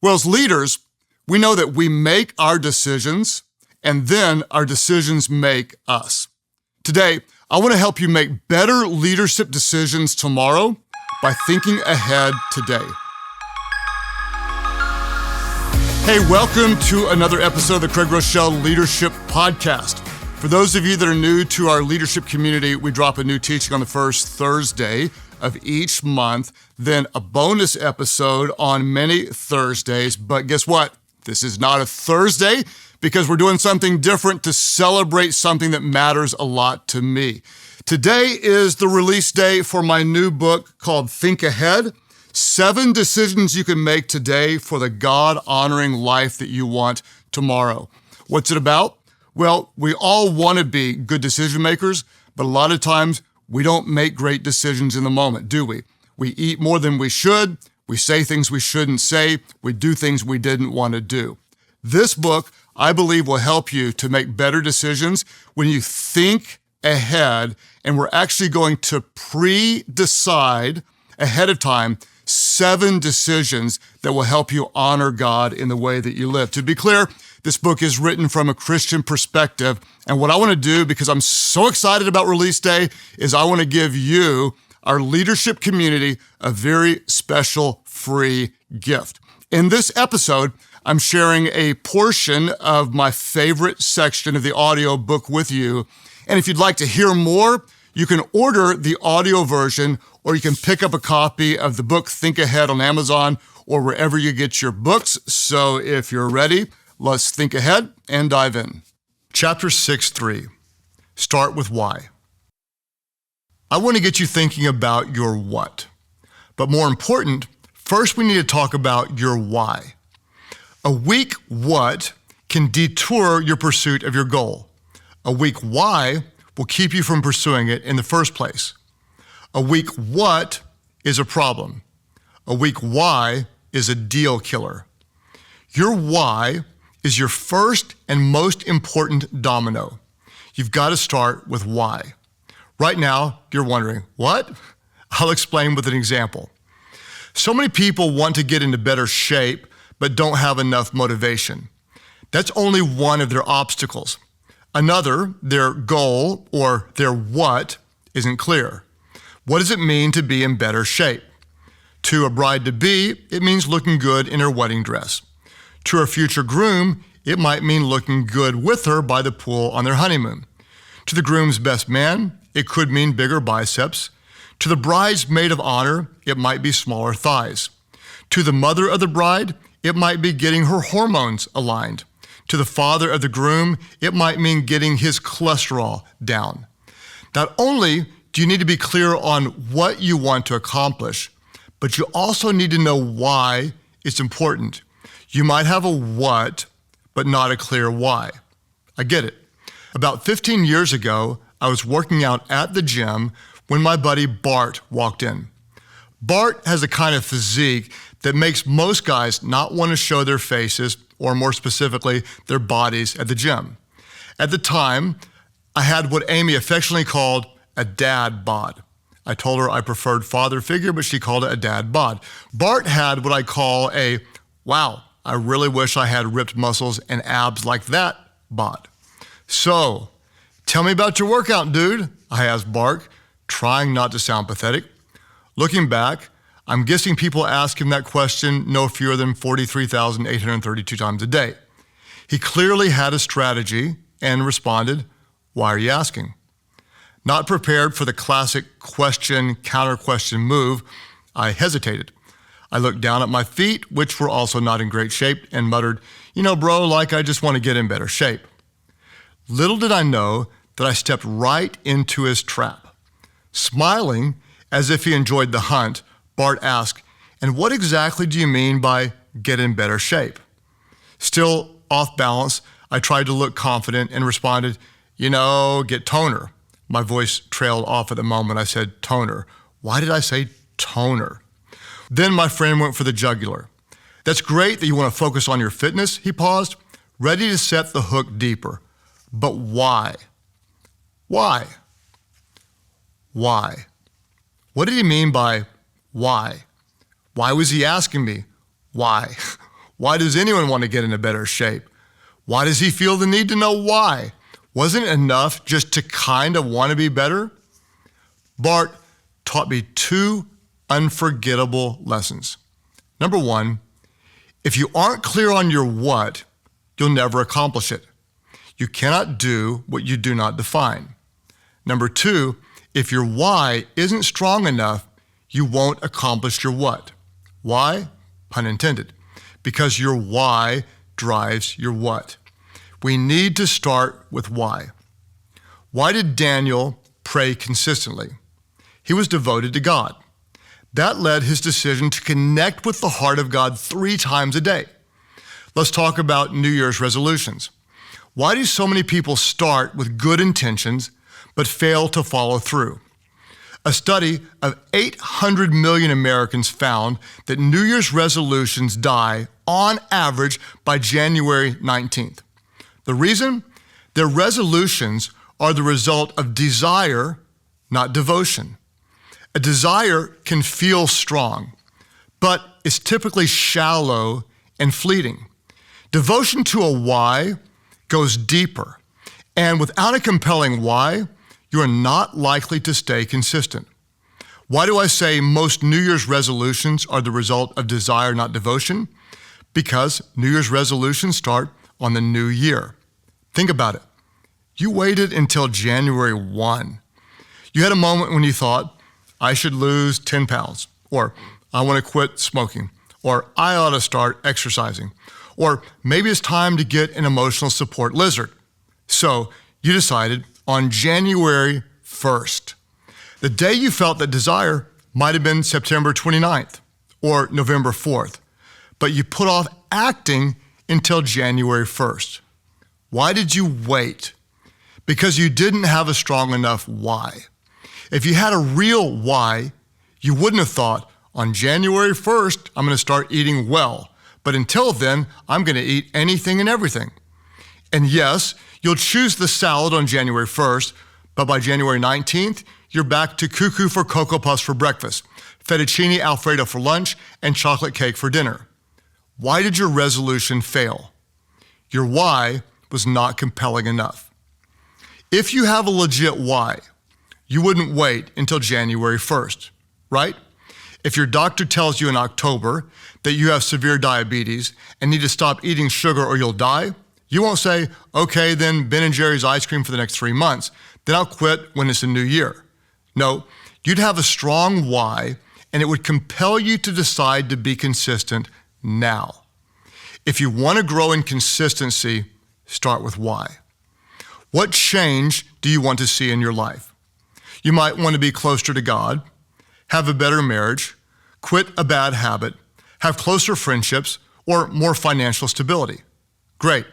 Well, as leaders, we know that we make our decisions and then our decisions make us. Today, I want to help you make better leadership decisions tomorrow by thinking ahead today. Hey, welcome to another episode of the Craig Groeschel Leadership Podcast. For those of you that are new to our leadership community, we drop a new teaching on the first Thursday of each month, then a bonus episode on many Thursdays. But guess what? This is not a Thursday because we're doing something different to celebrate something that matters a lot to me. Today is the release day for my new book called Think Ahead: 7 Decisions You Can Make Today for the God-Honoring Life That You Want Tomorrow. What's it about? Well, we all want to be good decision makers, but a lot of times we don't make great decisions in the moment, do we? We eat more than we should. We say things we shouldn't say. We do things we didn't want to do. This book, I believe, will help you to make better decisions when you think ahead, and we're actually going to pre-decide ahead of time 7 decisions that will help you honor God in the way that you live. To be clear, this book is written from a Christian perspective, and what I want to do, because I'm so excited about release day, is I want to give you, our leadership community, a very special free gift. In this episode, I'm sharing a portion of my favorite section of the audio book with you, and if you'd like to hear more, you can order the audio version, or you can pick up a copy of the book Think Ahead on Amazon or wherever you get your books. So if you're ready, let's think ahead and dive in. Chapter 6:3. Start with why. I want to get you thinking about your what. But more important, first we need to talk about your why. A weak what can detour your pursuit of your goal. A weak why will keep you from pursuing it in the first place. A weak what is a problem. A weak why is a deal killer. Your why is your first and most important domino. You've got to start with why. Right now, you're wondering, what? I'll explain with an example. So many people want to get into better shape, but don't have enough motivation. That's only one of their obstacles. Another, their goal or their what isn't clear. What does it mean to be in better shape? To a bride-to-be, it means looking good in her wedding dress. To her future groom, it might mean looking good with her by the pool on their honeymoon. To the groom's best man, it could mean bigger biceps. To the bride's maid of honor, it might be smaller thighs. To the mother of the bride, it might be getting her hormones aligned. To the father of the groom, it might mean getting his cholesterol down. Not only do you need to be clear on what you want to accomplish, but you also need to know why it's important. You might have a what, but not a clear why. I get it. About 15 years ago, I was working out at the gym when my buddy Bart walked in. Bart has a kind of physique that makes most guys not want to show their faces, or more specifically, their bodies at the gym. At the time, I had what Amy affectionately called a dad bod. I told her I preferred father figure, but she called it a dad bod. Bart had what I call a, wow, I really wish I had ripped muscles and abs like that bod. So, tell me about your workout, dude, I asked Bart, trying not to sound pathetic. Looking back, I'm guessing people ask him that question no fewer than 43,832 times a day. He clearly had a strategy and responded, why are you asking? Not prepared for the classic question, counter-question move, I hesitated. I looked down at my feet, which were also not in great shape, and muttered, bro, like I just want to get in better shape. Little did I know that I stepped right into his trap. Smiling, as if he enjoyed the hunt, Bart asked, and what exactly do you mean by get in better shape? Still off balance, I tried to look confident and responded, get toner. My voice trailed off at the moment I said toner. Why did I say toner? Then my friend went for the jugular. That's great that you want to focus on your fitness, he paused, ready to set the hook deeper. But why? Why? Why? What did he mean by why? Why was he asking me? Why? Why does anyone want to get into better shape? Why does he feel the need to know why? Wasn't it enough just to kind of want to be better? Bart taught me two unforgettable lessons. Number one, if you aren't clear on your what, you'll never accomplish it. You cannot do what you do not define. Number two, if your why isn't strong enough, you won't accomplish your what. Why? Pun intended. Because your why drives your what. We need to start with why. Why did Daniel pray consistently? He was devoted to God. That led his decision to connect with the heart of God 3 times a day. Let's talk about New Year's resolutions. Why do so many people start with good intentions but fail to follow through? A study of 800 million Americans found that New Year's resolutions die on average by January 19th. The reason? Their resolutions are the result of desire, not devotion. A desire can feel strong, but it's typically shallow and fleeting. Devotion to a why goes deeper, and without a compelling why, you are not likely to stay consistent. Why do I say most New Year's resolutions are the result of desire, not devotion? Because New Year's resolutions start on the new year. Think about it. You waited until January 1. You had a moment when you thought, I should lose 10 pounds, or I want to quit smoking, or I ought to start exercising, or maybe it's time to get an emotional support lizard. So you decided on January 1st. The day you felt that desire might have been September 29th or November 4th, but you put off acting until January 1st. Why did you wait? Because you didn't have a strong enough why. If you had a real why, you wouldn't have thought, on January 1st, I'm going to start eating well, but until then, I'm going to eat anything and everything. And yes, you'll choose the salad on January 1st, but by January 19th, you're back to cuckoo for Cocoa Puffs for breakfast, fettuccine Alfredo for lunch, and chocolate cake for dinner. Why did your resolution fail? Your why was not compelling enough. If you have a legit why, you wouldn't wait until January 1st, right? If your doctor tells you in October that you have severe diabetes and need to stop eating sugar or you'll die, you won't say, okay, then Ben & Jerry's ice cream for the next 3 months, then I'll quit when it's a new year. No, you'd have a strong why, and it would compel you to decide to be consistent now. If you want to grow in consistency, start with why. What change do you want to see in your life? You might want to be closer to God, have a better marriage, quit a bad habit, have closer friendships, or more financial stability. Great,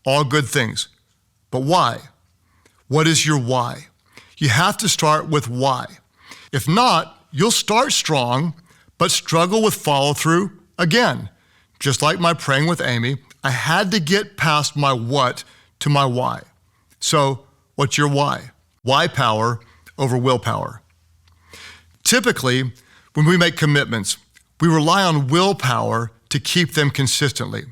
all good things. But why? What is your why? You have to start with why. If not, you'll start strong, but struggle with follow-through again. Just like my praying with Amy, I had to get past my what to my why. So, what's your why? Why power over willpower. Typically, when we make commitments, we rely on willpower to keep them consistently.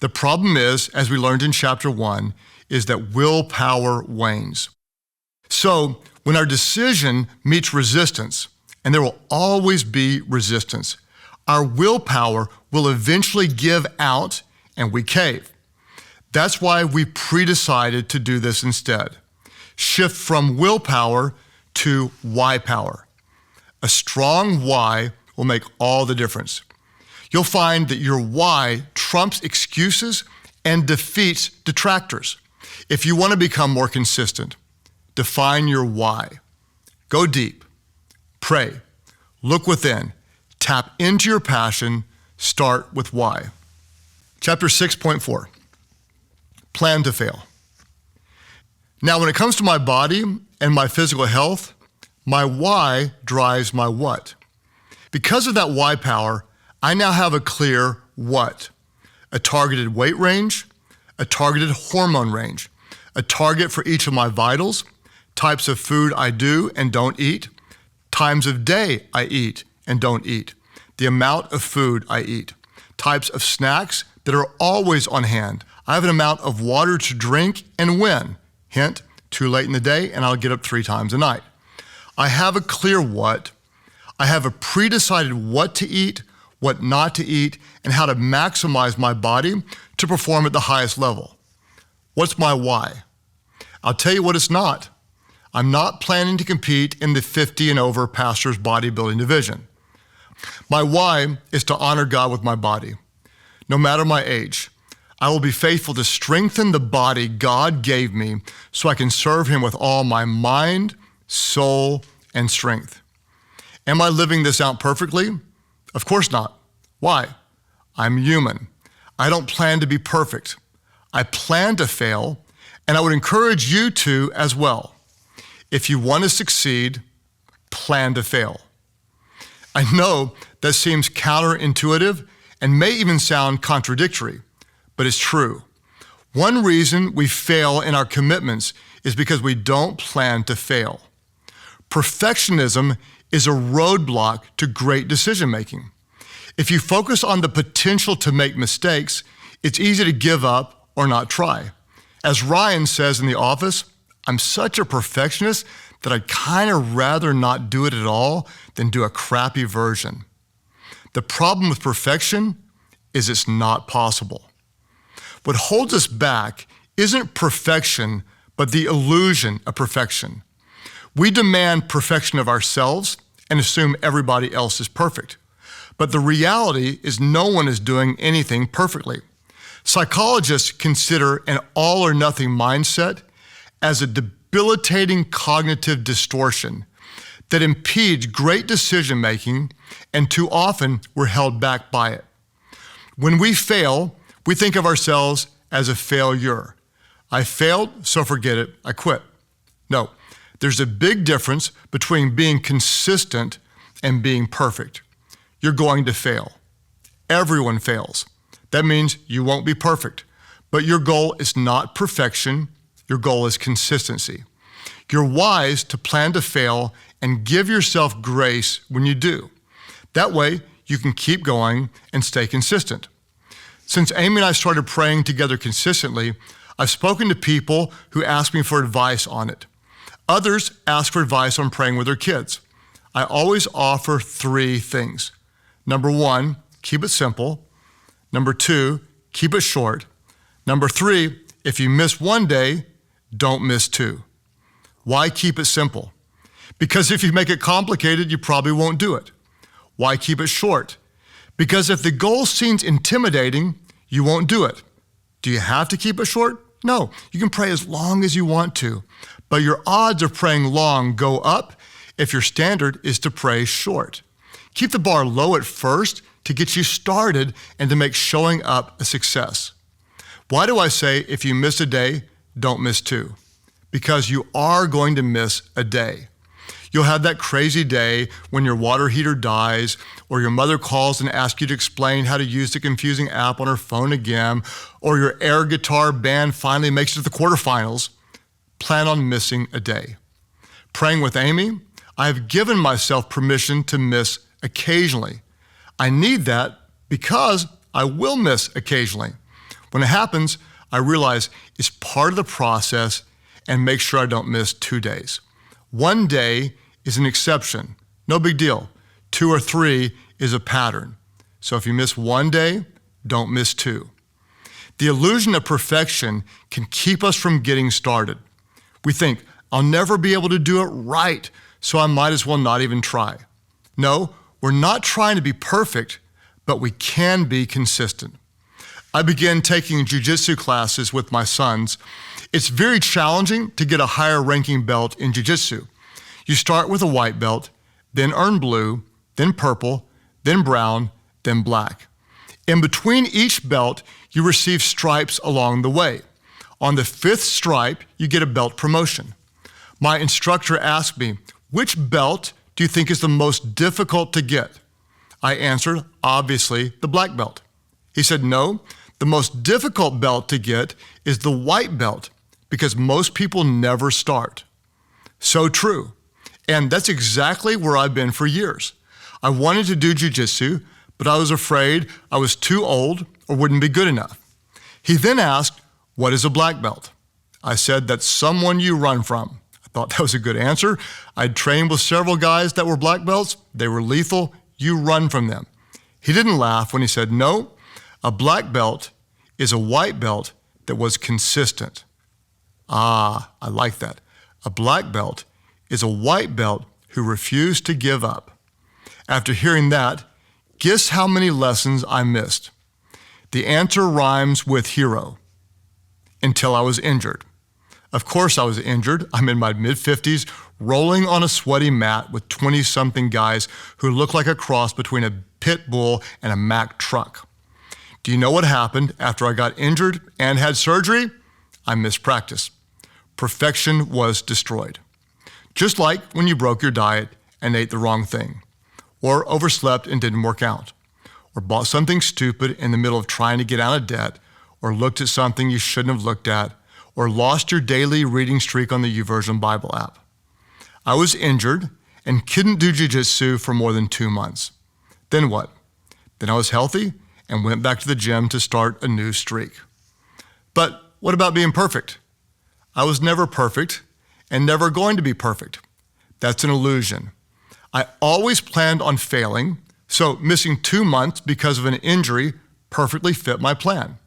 The problem is, as we learned in chapter 1, is that willpower wanes. So, when our decision meets resistance, and there will always be resistance, our willpower will eventually give out and we cave. That's why we pre-decided to do this instead. Shift from willpower to why power. A strong why will make all the difference. You'll find that your why trumps excuses and defeats detractors. If you want to become more consistent, define your why. Go deep, pray, look within, tap into your passion, start with why. Chapter 6.4, plan to fail. Now, when it comes to my body and my physical health, my why drives my what. Because of that why power, I now have a clear what. A targeted weight range, a targeted hormone range, a target for each of my vitals, types of food I do and don't eat, times of day I eat and don't eat, the amount of food I eat, types of snacks that are always on hand. I have an amount of water to drink and when. Hint, too late in the day and I'll get up 3 times a night. I have a clear what. I have a pre-decided what to eat, what not to eat, and how to maximize my body to perform at the highest level. What's my why? I'll tell you what it's not. I'm not planning to compete in the 50 and over pastors bodybuilding division. My why is to honor God with my body. No matter my age, I will be faithful to strengthen the body God gave me so I can serve him with all my mind, soul, and strength. Am I living this out perfectly? Of course not. Why? I'm human. I don't plan to be perfect. I plan to fail, and I would encourage you to as well. If you want to succeed, plan to fail. I know that seems counterintuitive and may even sound contradictory, but it's true. One reason we fail in our commitments is because we don't plan to fail. Perfectionism is a roadblock to great decision-making. If you focus on the potential to make mistakes, it's easy to give up or not try. As Ryan says in The Office, I'm such a perfectionist that I'd kind of rather not do it at all than do a crappy version. The problem with perfection is it's not possible. What holds us back isn't perfection, but the illusion of perfection. We demand perfection of ourselves and assume everybody else is perfect. But the reality is no one is doing anything perfectly. Psychologists consider an all or nothing mindset as a debilitating cognitive distortion that impedes great decision making, and too often we're held back by it. When we fail, we think of ourselves as a failure. I failed, so forget it, I quit. No, there's a big difference between being consistent and being perfect. You're going to fail. Everyone fails. That means you won't be perfect, but your goal is not perfection, your goal is consistency. You're wise to plan to fail and give yourself grace when you do. That way, you can keep going and stay consistent. Since Amy and I started praying together consistently, I've spoken to people who ask me for advice on it. Others ask for advice on praying with their kids. I always offer 3 things. Number 1, keep it simple. Number 2, keep it short. Number 3, if you miss one day, don't miss 2. Why keep it simple? Because if you make it complicated, you probably won't do it. Why keep it short? Because if the goal seems intimidating, you won't do it. Do you have to keep it short? No, you can pray as long as you want to, but your odds of praying long go up if your standard is to pray short. Keep the bar low at first to get you started and to make showing up a success. Why do I say if you miss a day, don't miss 2? Because you are going to miss a day. You'll have that crazy day when your water heater dies, or your mother calls and asks you to explain how to use the confusing app on her phone again, or your air guitar band finally makes it to the quarterfinals. Plan on missing a day. Praying with Amy, I have given myself permission to miss occasionally. I need that because I will miss occasionally. When it happens, I realize it's part of the process and make sure I don't miss 2 days. 1 day is an exception, no big deal. 2 or 3 is a pattern. So if you miss 1 day, don't miss 2. The illusion of perfection can keep us from getting started. We think, I'll never be able to do it right, so I might as well not even try. No, we're not trying to be perfect, but we can be consistent. I began taking jiu-jitsu classes with my sons. It's very challenging to get a higher ranking belt in jiu-jitsu. You start with a white belt, then earn blue, then purple, then brown, then black. In between each belt, you receive stripes along the way. On the 5th stripe, you get a belt promotion. My instructor asked me, which belt do you think is the most difficult to get? I answered, obviously, the black belt. He said, no, the most difficult belt to get is the white belt because most people never start. So true. And that's exactly where I've been for years. I wanted to do jiu-jitsu, but I was afraid I was too old or wouldn't be good enough. He then asked, "What is a black belt?" I said, "That's someone you run from." I thought that was a good answer. I'd trained with several guys that were black belts. They were lethal. You run from them. He didn't laugh when he said, "No, a black belt is a white belt that was consistent." I like that. A black belt is a white belt who refused to give up. After hearing that, guess how many lessons I missed? The answer rhymes with hero. Until I was injured. Of course I was injured. I'm in my mid-50s, rolling on a sweaty mat with 20-something guys who look like a cross between a pit bull and a Mack truck. Do you know what happened after I got injured and had surgery? I missed practice. Perfection was destroyed. Just like when you broke your diet and ate the wrong thing, or overslept and didn't work out, or bought something stupid in the middle of trying to get out of debt, or looked at something you shouldn't have looked at, or lost your daily reading streak on the YouVersion Bible app. I was injured and couldn't do jiu-jitsu for more than 2 months. Then what? Then I was healthy and went back to the gym to start a new streak. But what about being perfect? I was never perfect and never going to be perfect. That's an illusion. I always planned on failing, so missing 2 months because of an injury perfectly fit my plan.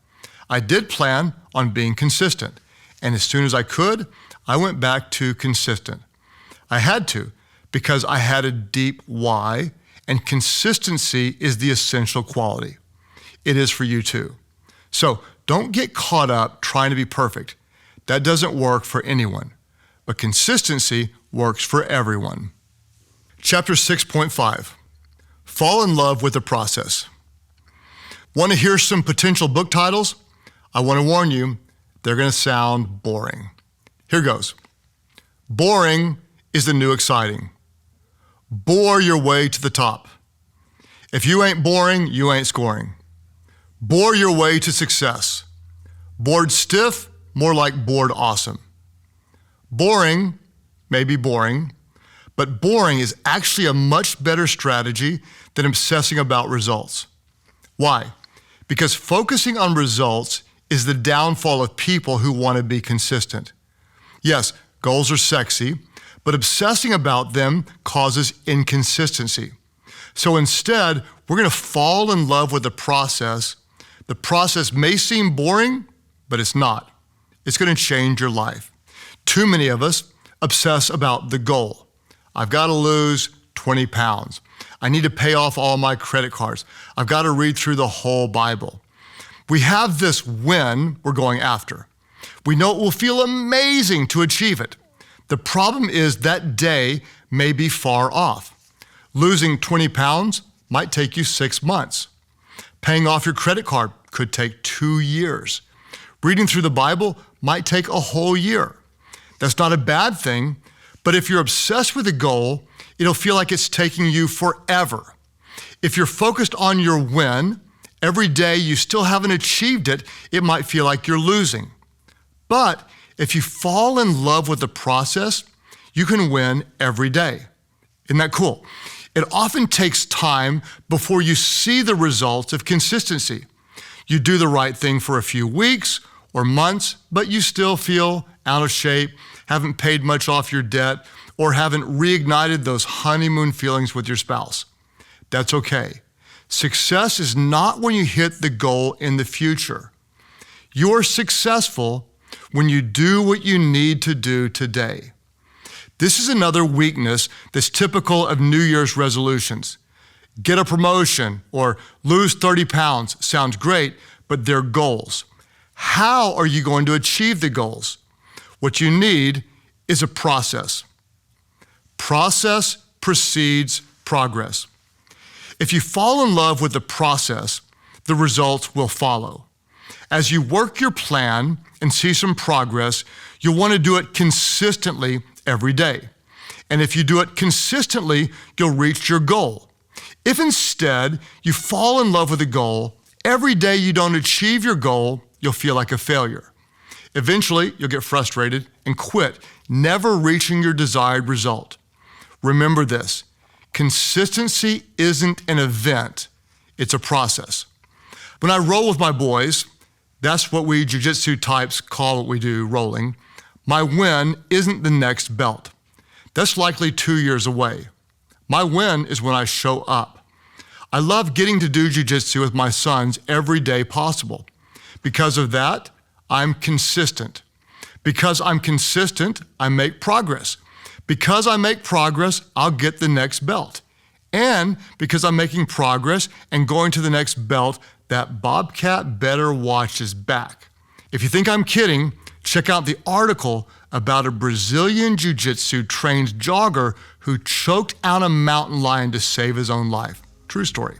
I did plan on being consistent, and as soon as I could, I went back to consistent. I had to, because I had a deep why, and consistency is the essential quality. It is for you too. So don't get caught up trying to be perfect. That doesn't work for anyone, but consistency works for everyone. Chapter 6.5, Fall in Love with the Process. Want to hear some potential book titles? I want to warn you, they're going to sound boring. Here goes. Boring is the new exciting. Bore your way to the top. If you ain't boring, you ain't scoring. Bore your way to success. Bored stiff, more like bored awesome. Boring may be boring, but boring is actually a much better strategy than obsessing about results. Why? Because focusing on results is the downfall of people who want to be consistent. Yes, goals are sexy, but obsessing about them causes inconsistency. So instead, we're going to fall in love with the process. The process may seem boring, but it's not. It's going to change your life. Too many of us obsess about the goal. I've got to lose 20 pounds. I need to pay off all my credit cards. I've got to read through the whole Bible. We have this win we're going after. We know it will feel amazing to achieve it. The problem is that day may be far off. Losing 20 pounds might take you 6 months. Paying off your credit card could take 2 years. Reading through the Bible might take a whole year. That's not a bad thing, but if you're obsessed with a goal, it'll feel like it's taking you forever. If you're focused on your win, every day you still haven't achieved it, it might feel like you're losing. But if you fall in love with the process, you can win every day. Isn't that cool? It often takes time before you see the results of consistency. You do the right thing for a few weeks or months, but you still feel out of shape, haven't paid much off your debt, or haven't reignited those honeymoon feelings with your spouse. That's okay. Success is not when you hit the goal in the future. You're successful when you do what you need to do today. This is another weakness that's typical of New Year's resolutions. Get a promotion or lose 30 pounds sounds great, but they're goals. How are you going to achieve the goals? What you need is a process. Process precedes progress. If you fall in love with the process, the results will follow. As you work your plan and see some progress, you'll want to do it consistently every day. And if you do it consistently, you'll reach your goal. If instead you fall in love with a goal, every day you don't achieve your goal, you'll feel like a failure. Eventually, you'll get frustrated and quit, never reaching your desired result. Remember this, consistency isn't an event, It's a process. When I roll with my boys, that's what we jiu-jitsu types call what we do, rolling. My win isn't the next belt. That's likely 2 years away. My win is when I show up. I love getting to do jiu-jitsu with my sons every day possible. Because of that, I'm consistent. Because I'm consistent, I make progress. Because I make progress, I'll get the next belt. And because I'm making progress and going to the next belt, that Bobcat better watch his back. If you think I'm kidding, check out the article about a Brazilian jiu-jitsu trained jogger who choked out a mountain lion to save his own life. True story.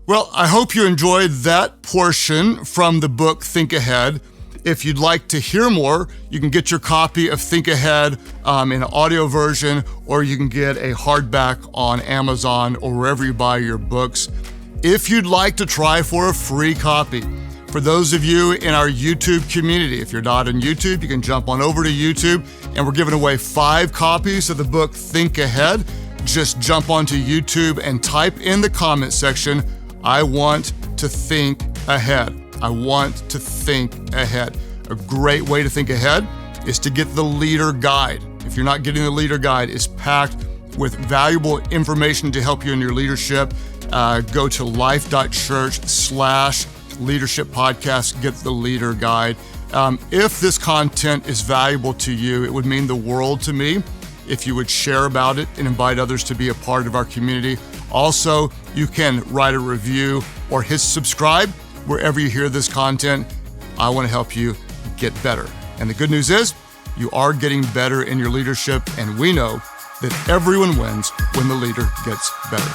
Well, I hope you enjoyed that portion from the book Think Ahead. If you'd like to hear more, you can get your copy of Think Ahead in an audio version, or you can get a hardback on Amazon or wherever you buy your books. If you'd like to try for a free copy, for those of you in our YouTube community, if you're not on YouTube, you can jump on over to YouTube, and we're giving away 5 copies of the book Think Ahead. Just jump onto YouTube and type in the comment section, I want to think ahead. I want to think ahead. A great way to think ahead is to get the leader guide. If you're not getting the leader guide, it's packed with valuable information to help you in your leadership. Go to Life.Church/leadership podcast, get the leader guide. If this content is valuable to you, it would mean the world to me if you would share about it and invite others to be a part of our community. Also, you can write a review or hit subscribe wherever you hear this content. I want to help you get better. And the good news is, you are getting better in your leadership, and we know that everyone wins when the leader gets better.